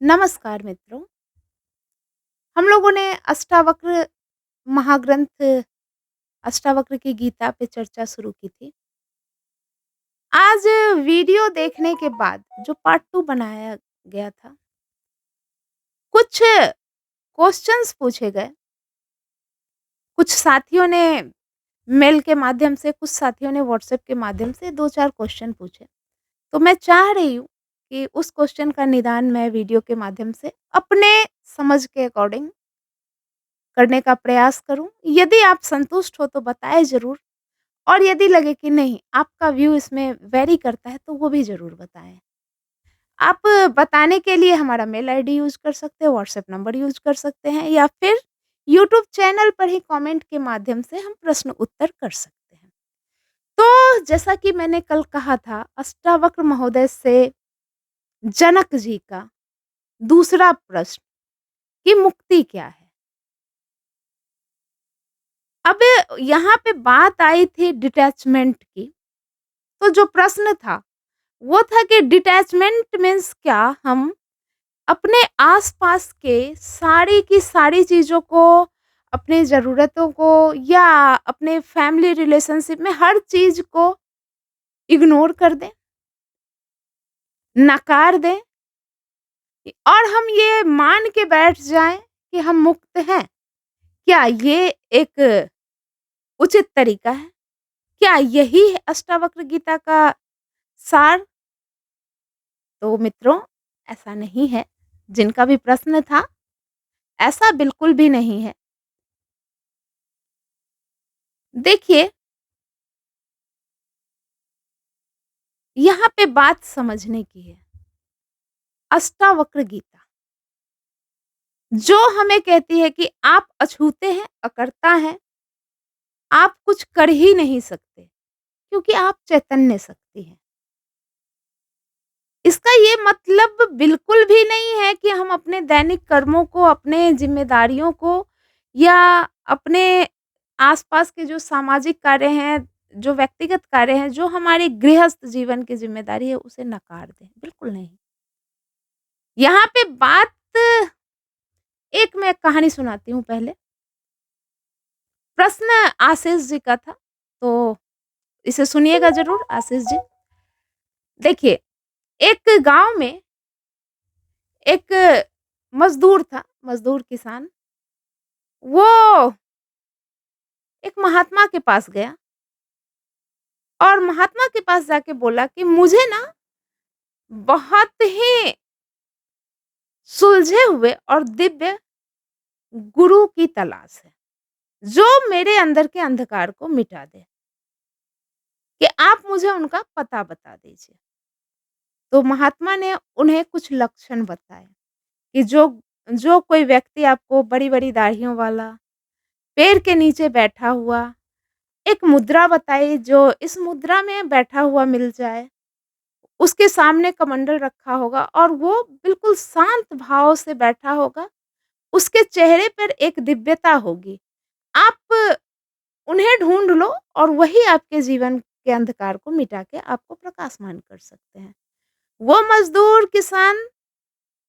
नमस्कार मित्रों। हम लोगों ने अष्टावक्र महाग्रंथ अष्टावक्र की गीता पे चर्चा शुरू की थी। आज वीडियो देखने के बाद जो पार्ट 2 बनाया गया था, कुछ क्वेश्चन्स पूछे गए। कुछ साथियों ने मेल के माध्यम से, कुछ साथियों ने व्हाट्सएप के माध्यम से 2-4 क्वेश्चन पूछे। तो मैं चाह रही हूँ कि उस क्वेश्चन का निदान मैं वीडियो के माध्यम से अपने समझ के अकॉर्डिंग करने का प्रयास करूँ। यदि आप संतुष्ट हो तो बताएँ ज़रूर, और यदि लगे कि नहीं, आपका व्यू इसमें वैरी करता है, तो वो भी ज़रूर बताएँ। आप बताने के लिए हमारा मेल आईडी यूज़ कर सकते हैं, व्हाट्सएप नंबर यूज़ कर सकते हैं, या फिर यूट्यूब चैनल पर ही कमेंट के माध्यम से हम प्रश्न उत्तर कर सकते हैं। तो जैसा कि मैंने कल कहा था, अष्टावक्र महोदय से जनक जी का दूसरा प्रश्न कि मुक्ति क्या है? अब यहाँ पे बात आई थी डिटैचमेंट की। तो जो प्रश्न था, वो था कि डिटैचमेंट मीन्स क्या? हम अपने आस-पास के सारी की सारी चीज़ों को, अपनी ज़रूरतों को, या अपने फैमिली रिलेशनशिप में हर चीज़ को इग्नोर कर दें, नकार दें, और हम ये मान के बैठ जाएँ कि हम मुक्त हैं। क्या ये एक उचित तरीका है? क्या यही है अष्टावक्र गीता का सार? तो मित्रों, ऐसा नहीं है। जिनका भी प्रश्न था, ऐसा बिल्कुल भी नहीं है। देखिए, यहाँ पे बात समझने की है। अष्टावक्र गीता जो हमें कहती है कि आप अछूते हैं, अकर्ता हैं, आप कुछ कर ही नहीं सकते, क्योंकि आप चैतन्य शक्ति हैं। इसका ये मतलब बिल्कुल भी नहीं है कि हम अपने दैनिक कर्मों को, अपने ज़िम्मेदारियों को, या अपने आस-पास के जो सामाजिक कार्य हैं, जो व्यक्तिगत कार्य हैं, जो हमारी गृहस्थ जीवन की ज़िम्मेदारी है, उसे नकार दें, बिल्कुल नहीं। यहाँ पे बात, एक मैं कहानी सुनाती हूँ पहले। प्रश्न आशीष जी का था, तो इसे सुनिएगा ज़रूर आशीष जी। देखिए, एक गाँव में एक मज़दूर था, मज़दूर किसान। वो एक महात्मा के पास गया और महात्मा के पास जाके बोला कि मुझे ना बहुत ही सुलझे हुए और दिव्य गुरु की तलाश है, जो मेरे अंदर के अंधकार को मिटा दे, कि आप मुझे उनका पता बता दीजिए। तो महात्मा ने उन्हें कुछ लक्षण बताए कि जो जो कोई व्यक्ति आपको बड़ी-बड़ी दाढ़ियों वाला, पेड़ के नीचे बैठा हुआ, एक मुद्रा बताई जो इस मुद्रा में बैठा हुआ मिल जाए, उसके सामने कमंडल रखा होगा और वो बिल्कुल शांत भाव से बैठा होगा, उसके चेहरे पर एक दिव्यता होगी। आप उन्हें ढूँढ लो और वही आपके जीवन के अंधकार को मिटा के आपको प्रकाशमान कर सकते हैं। वो मज़दूर किसान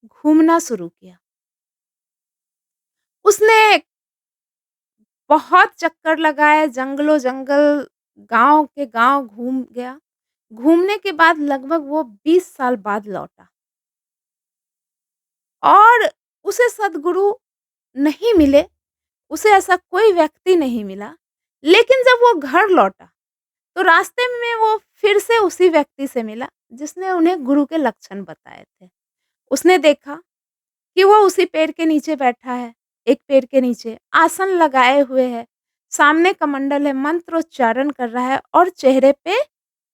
घूमना शुरू किया। उसने बहुत चक्कर लगाए, जंगलों-जंगल, गाँव के गाँव घूम गया। घूमने के बाद लगभग वो 20 साल बाद लौटा और उसे सद्गुरु नहीं मिले, उसे ऐसा कोई व्यक्ति नहीं मिला। लेकिन जब वो घर लौटा, तो रास्ते में वो फिर से उसी व्यक्ति से मिला, जिसने उन्हें गुरु के लक्षण बताए थे। उसने देखा कि वो उसी पेड़ के नीचे बैठा है, एक पेड़ के नीचे, आसन लगाए हुए है, सामने कमंडल है, मंत्रोच्चारण कर रहा है और चेहरे पे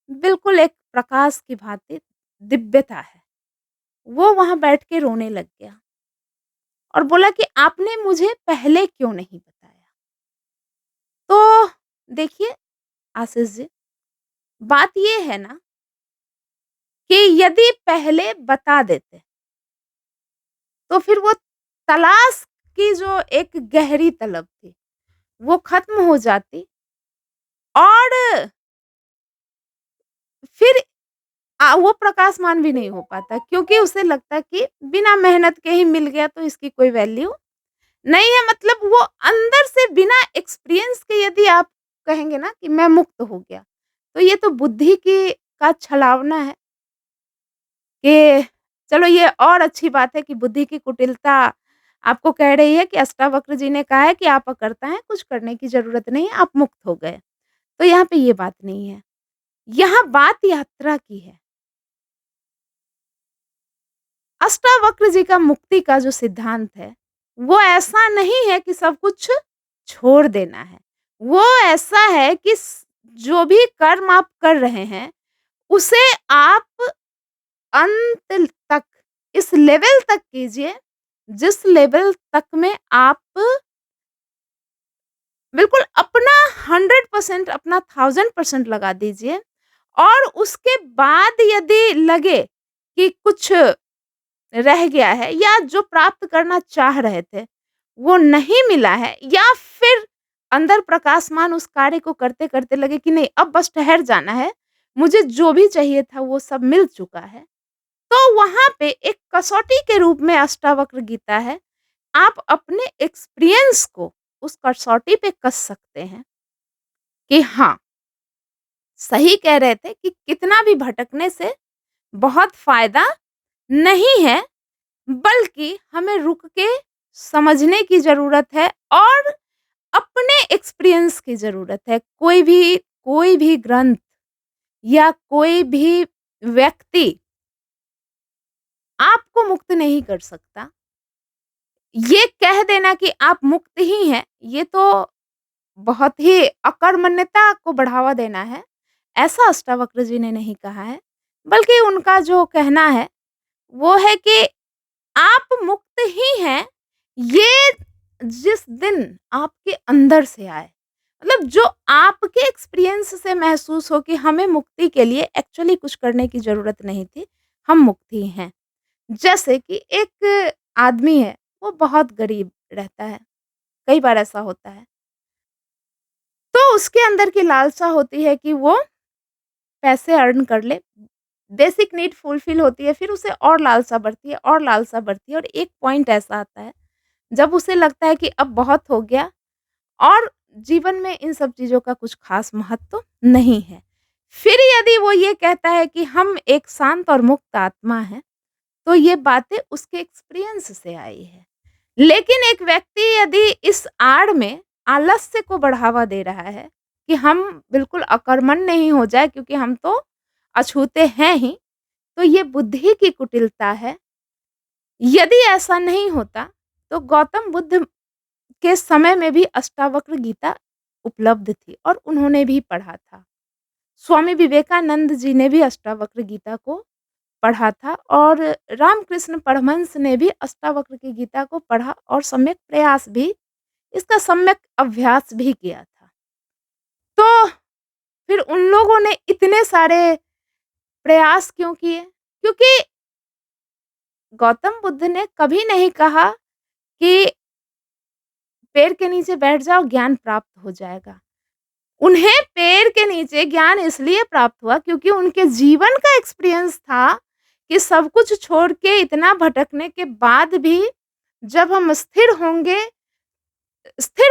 बिल्कुल एक प्रकाश की भांति दिव्यता है। वो वहाँ बैठ के रोने लग गया और बोला कि आपने मुझे पहले क्यों नहीं बताया? तो देखिए आशीष जी, बात ये है ना कि यदि पहले बता देते, तो फिर वो तलाश की जो एक गहरी तलब थी, वो खत्म हो जाती और फिर वो प्रकाशमान भी नहीं हो पाता क्योंकि उसे लगता है कि बिना मेहनत के ही मिल गया तो इसकी कोई वैल्यू नहीं है। मतलब वो अंदर से बिना एक्सपीरियंस के यदि आप कहेंगे ना कि मैं मुक्त हो गया, तो ये तो बुद्धि की का छलावना है कि चलो ये और अच्छी बात है कि बुद्धि की कुटिलता आपको कह रही है कि अष्टावक्र जी ने कहा है कि आप अकर्ता हैं, कुछ करने की ज़रूरत नहीं है, आप मुक्त हो गए। तो यहाँ पे ये बात नहीं है, यहाँ बात यात्रा की है। अष्टावक्र जी का मुक्ति का जो सिद्धांत है, वो ऐसा नहीं है कि सब कुछ छोड़ देना है। वो ऐसा है कि जो भी कर्म आप कर रहे हैं, उसे आप अंत तक इस लेवल तक कीजिए, जिस लेवल तक में आप बिल्कुल अपना 100% अपना 1000% लगा दीजिए और उसके बाद यदि लगे कि कुछ रह गया है या जो प्राप्त करना चाह रहे थे, वो नहीं मिला है या फिर अंदर प्रकाशमान उस कार्य को करते-करते लगे कि नहीं अब बस ठहर जाना है, मुझे जो भी चाहिए था वो सब मिल चुका है। तो वहाँ पे एक कसौटी के रूप में अष्टावक्र गीता है। आप अपने एक्सपीरियंस को उस कसौटी पे कस सकते हैं कि हाँ, सही कह रहे थे कि कितना भी भटकने से बहुत फ़ायदा नहीं है, बल्कि हमें रुक के समझने की ज़रूरत है और अपने एक्सपीरियंस की ज़रूरत है। कोई भी ग्रंथ या कोई भी व्यक्ति आपको मुक्त नहीं कर सकता। ये कह देना कि आप मुक्त ही हैं, ये तो बहुत ही अकर्मण्यता को बढ़ावा देना है। ऐसा अष्टावक्र जी ने नहीं कहा है, बल्कि उनका जो कहना है, वो है कि आप मुक्त ही हैं, ये जिस दिन आपके अंदर से आए। मतलब जो आपके एक्सपीरियंस से महसूस हो कि हमें मुक्ति के लिए एक्चुअली कुछ करने की ज़रूरत नहीं थी, हम मुक्त ही हैं। जैसे कि एक आदमी है, वो बहुत गरीब रहता है, कई बार ऐसा होता है। तो उसके अंदर की लालसा होती है कि वो पैसे अर्न कर ले, बेसिक नीड फुलफिल होती है, फिर उसे और लालसा बढ़ती है और लालसा बढ़ती है और एक पॉइंट ऐसा आता है, जब उसे लगता है कि अब बहुत हो गया और जीवन में इन सब चीज़ों का कुछ ख़ास महत्व नहीं है। फिर यदि वो ये कहता है कि हम एक शांत और मुक्त आत्मा हैं, तो ये बातें उसके एक्सपीरियंस से आई है। लेकिन एक व्यक्ति यदि इस आड़ में आलस्य को बढ़ावा दे रहा है कि हम बिल्कुल अकर्मण्य नहीं हो जाए क्योंकि हम तो अछूते हैं ही, तो ये बुद्धि की कुटिलता है। यदि ऐसा नहीं होता, तो गौतम बुद्ध के समय में भी अष्टावक्र गीता उपलब्ध थी और उन्होंने भी पढ़ा था। स्वामी विवेकानंद जी ने भी अष्टावक्र गीता को पढ़ा था और रामकृष्ण परमहंस ने भी अष्टावक्र की गीता को पढ़ा और सम्यक प्रयास भी इसका सम्यक अभ्यास भी किया था। तो फिर उन लोगों ने इतने सारे प्रयास क्यों किए? क्योंकि गौतम बुद्ध ने कभी नहीं कहा कि पेड़ के नीचे बैठ जाओ ज्ञान प्राप्त हो जाएगा। उन्हें पेड़ के नीचे ज्ञान इसलिए प्राप्त हुआ क्योंकि उनके जीवन का एक्सपीरियंस था कि सब कुछ छोड़ के इतना भटकने के बाद भी जब हम स्थिर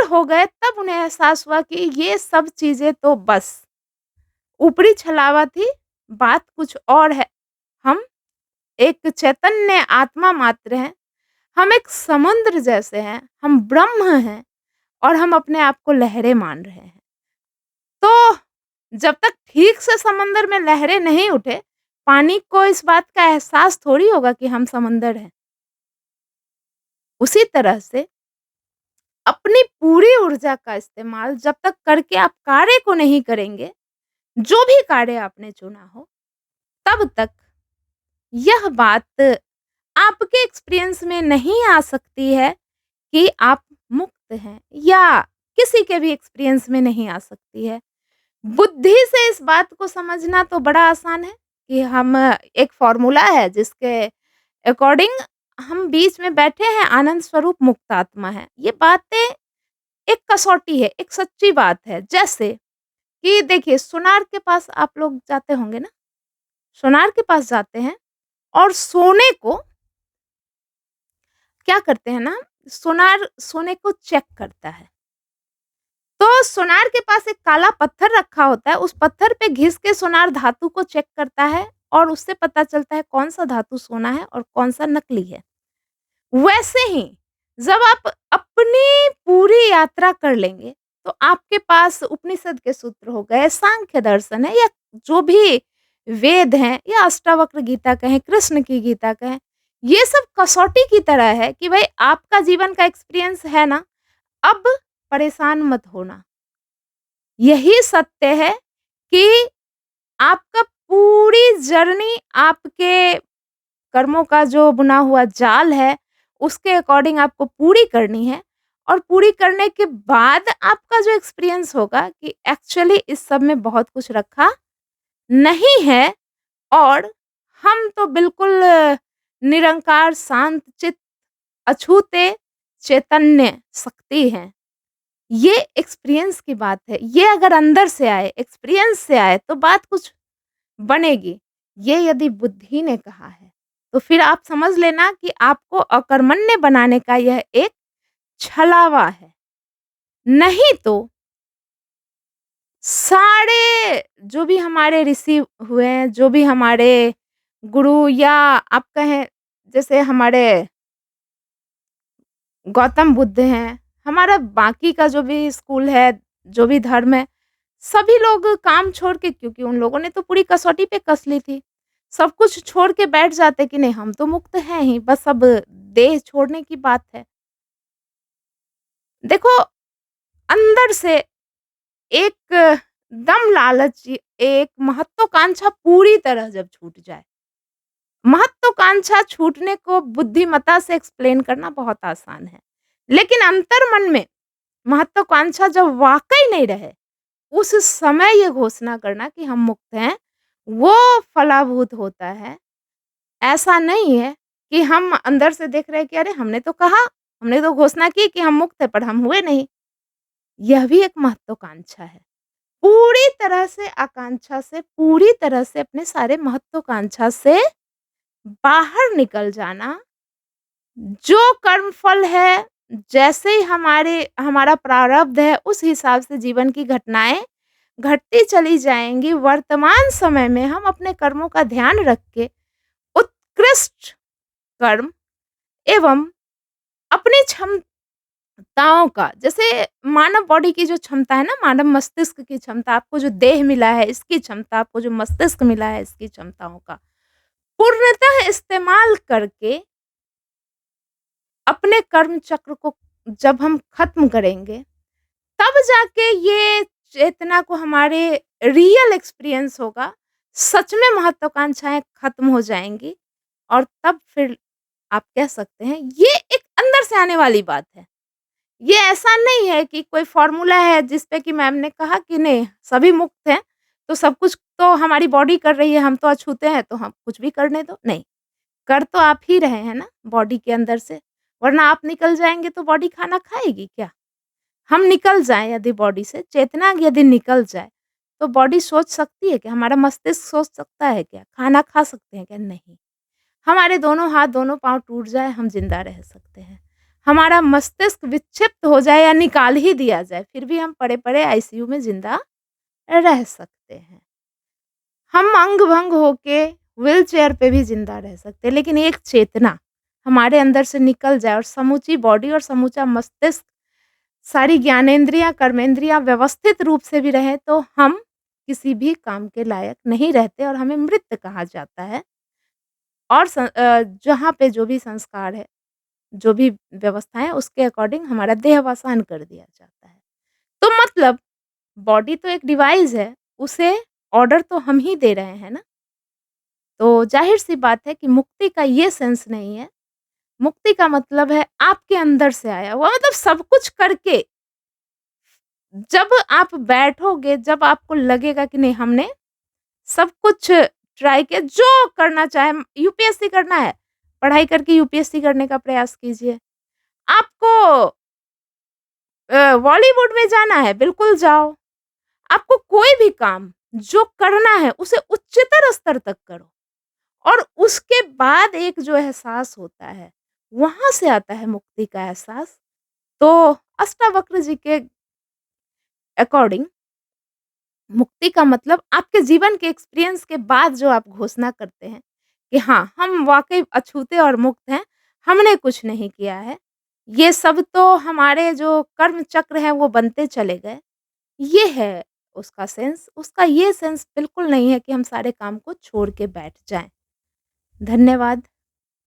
हो गए तब उन्हें एहसास हुआ कि ये सब चीज़ें तो बस ऊपरी छलावा थी, बात कुछ और है। हम एक चैतन्य आत्मा मात्र हैं, हम एक समुद्र जैसे हैं, हम ब्रह्म हैं और हम अपने आप को लहरें मान रहे हैं। तो जब तक ठीक से समंदर में लहरें नहीं उठे, पानी को इस बात का एहसास थोड़ी होगा कि हम समंदर हैं। उसी तरह से अपनी पूरी ऊर्जा का इस्तेमाल जब तक करके आप कार्य को नहीं करेंगे, जो भी कार्य आपने चुना हो, तब तक यह बात आपके एक्सपीरियंस में नहीं आ सकती है कि आप मुक्त हैं या किसी के भी एक्सपीरियंस में नहीं आ सकती है। बुद्धि से इस बात को समझना तो बड़ा आसान है कि हम एक फ़ॉर्मूला है जिसके अकॉर्डिंग हम बीच में बैठे हैं, आनंद स्वरूप मुक्त आत्मा है। ये बातें एक कसौटी है, एक सच्ची बात है। जैसे कि देखिए सुनार के पास आप लोग जाते होंगे ना? सोनार के पास जाते हैं और सोने को क्या करते हैं ना, सोनार सोने को चेक करता है। तो सोनार के पास एक काला पत्थर रखा होता है, उस पत्थर पे घिस के सोनार धातु को चेक करता है और उससे पता चलता है कौन-सा धातु सोना है और कौन-सा नकली है। वैसे ही जब आप अपनी पूरी यात्रा कर लेंगे, तो आपके पास उपनिषद के सूत्र हो गए, सांख्य दर्शन है या जो भी वेद हैं या अष्टावक्र गीता कहें, कृष्ण की गीता कहें, ये सब कसौटी की तरह है कि भई आपका जीवन का एक्सपीरियंस है ना, अब परेशान मत होना। यही सत्य है कि आपका पूरी जर्नी आपके कर्मों का जो बुना हुआ जाल है, उसके अकॉर्डिंग आपको पूरी करनी है और पूरी करने के बाद आपका जो एक्सपीरियंस होगा कि एक्चुअली इस सब में बहुत कुछ रखा नहीं है और हम तो बिल्कुल निरंकार, शांत चित्त, अछूते चैतन्य शक्ति हैं। ये एक्सपीरियंस की बात है। ये अगर अंदर से आए, एक्सपीरियंस से आए तो बात कुछ बनेगी। ये यदि बुद्धि ने कहा है, तो फिर आप समझ लेना कि आपको अकर्मण्य बनाने का यह एक छलावा है। नहीं तो सारे जो भी हमारे ऋषि हुए हैं, जो भी हमारे गुरु या आप कहें जैसे हमारे गौतम बुद्ध हैं, हमारा बाकी का जो भी स्कूल है, जो भी धर्म है, सभी लोग काम छोड़ के क्योंकि उन लोगों ने तो पूरी कसौटी पे कस ली थी। सब कुछ छोड़ के बैठ जाते कि नहीं हम तो मुक्त हैं ही, बस अब देह छोड़ने की बात है। देखो अंदर से एक दम लालच, एक महत्वाकांक्षा पूरी तरह जब छूट जाए, महत्वाकांक्षा छूटने को बुद्धिमत्ता से एक्सप्लेन करना बहुत आसान है। लेकिन अंतर्मन में महत्वाकांक्षा जब वाक़ई नहीं रहे, उस समय ये घोषणा करना कि हम मुक्त हैं, वो फलाभूत होता है। ऐसा नहीं है कि हम अंदर से देख रहे हैं कि अरे हमने तो कहा, हमने तो घोषणा की कि हम मुक्त हैं पर हम हुए नहीं। यह भी एक महत्वाकांक्षा है। पूरी तरह से आकांक्षा से, पूरी तरह से अपने सारे महत्वाकांक्षा से बाहर निकल जाना, जो कर्मफल है, जैसे ही हमारा प्रारब्ध है, उस हिसाब से जीवन की घटनाएँ घटती चली जाएँगी। वर्तमान समय में हम अपने कर्मों का ध्यान रख के उत्कृष्ट कर्म एवं अपनी क्षमताओं का जैसे मानव बॉडी की जो क्षमता है ना, मानव मस्तिष्क की क्षमता, आपको जो देह मिला है इसकी क्षमता, आपको जो मस्तिष्क मिला है इसकी क्षमताओं का पूर्णतः इस्तेमाल करके अपने कर्म चक्र को जब हम खत्म करेंगे, तब जाके ये चेतना को हमारे रियल एक्सपीरियंस होगा। सच में महत्वाकांक्षाएँ खत्म हो जाएँगी और तब फिर आप कह सकते हैं ये एक अंदर से आने वाली बात है। ये ऐसा नहीं है कि कोई फ़ॉर्मूला है जिस पे कि मैम ने कहा कि नहीं सभी मुक्त हैं, तो सब कुछ तो हमारी बॉडी कर रही है, हम तो अछूते हैं तो हम कुछ भी करने दो। नहीं, कर तो आप ही रहे हैं ना बॉडी के अंदर से, वरना आप निकल जाएँगे तो बॉडी खाना खाएगी क्या? हम निकल जाएँ यदि बॉडी से, चेतना यदि निकल जाए, तो बॉडी सोच सकती है क्या? हमारा मस्तिष्क सोच सकता है क्या? खाना खा सकते हैं क्या? नहीं। हमारे दोनों हाथ, दोनों पाँव टूट जाए, हम ज़िंदा रह सकते हैं। हमारा मस्तिष्क विक्षिप्त हो जाए या निकाल ही दिया जाए, फिर भी हम पड़े-पड़े आईसीयू में ज़िंदा रह सकते हैं। हम अंग-भंग होके व्हीलचेयर पे भी ज़िंदा रह सकते हैं, लेकिन एक चेतना हमारे अंदर से निकल जाए और समूची बॉडी और समूचा मस्तिष्क, सारी ज्ञानेंद्रियाँ, कर्मेंद्रियाँ व्यवस्थित रूप से भी रहें, तो हम किसी भी काम के लायक नहीं रहते और हमें मृत कहा जाता है। और जहाँ पे जो भी संस्कार है, जो भी व्यवस्था है, उसके अकॉर्डिंग हमारा देहावसान कर दिया जाता है। तो मतलब बॉडी तो एक डिवाइस है, उसे ऑर्डर तो हम ही दे रहे हैं ना। तो ज़ाहिर-सी बात है कि मुक्ति का ये सेंस नहीं है। मुक्ति का मतलब है आपके अंदर से आया हुआ मतलब सब कुछ करके जब आप बैठोगे, जब आपको लगेगा कि नहीं हमने सब कुछ ट्राई किया, जो करना चाहे यूपीएससी करना है, पढ़ाई करके यूपीएससी करने का प्रयास कीजिए। आपको बॉलीवुड में जाना है, बिल्कुल जाओ। आपको कोई भी काम जो करना है उसे उच्चतर स्तर तक करो और उसके बाद एक जो एहसास होता है, वहाँ से आता है मुक्ति का एहसास। तो अष्टावक्र जी के अकॉर्डिंग मुक्ति का मतलब आपके जीवन के एक्सपीरियंस के बाद जो आप घोषणा करते हैं कि हाँ, हम वाक़ई अछूते और मुक्त हैं, हमने कुछ नहीं किया है। ये सब तो हमारे जो कर्म चक्र हैं वो बनते चले गए। ये है उसका सेंस। उसका ये सेंस बिल्कुल नहीं है कि हम सारे काम को छोड़ के बैठ जाएँ। धन्यवाद।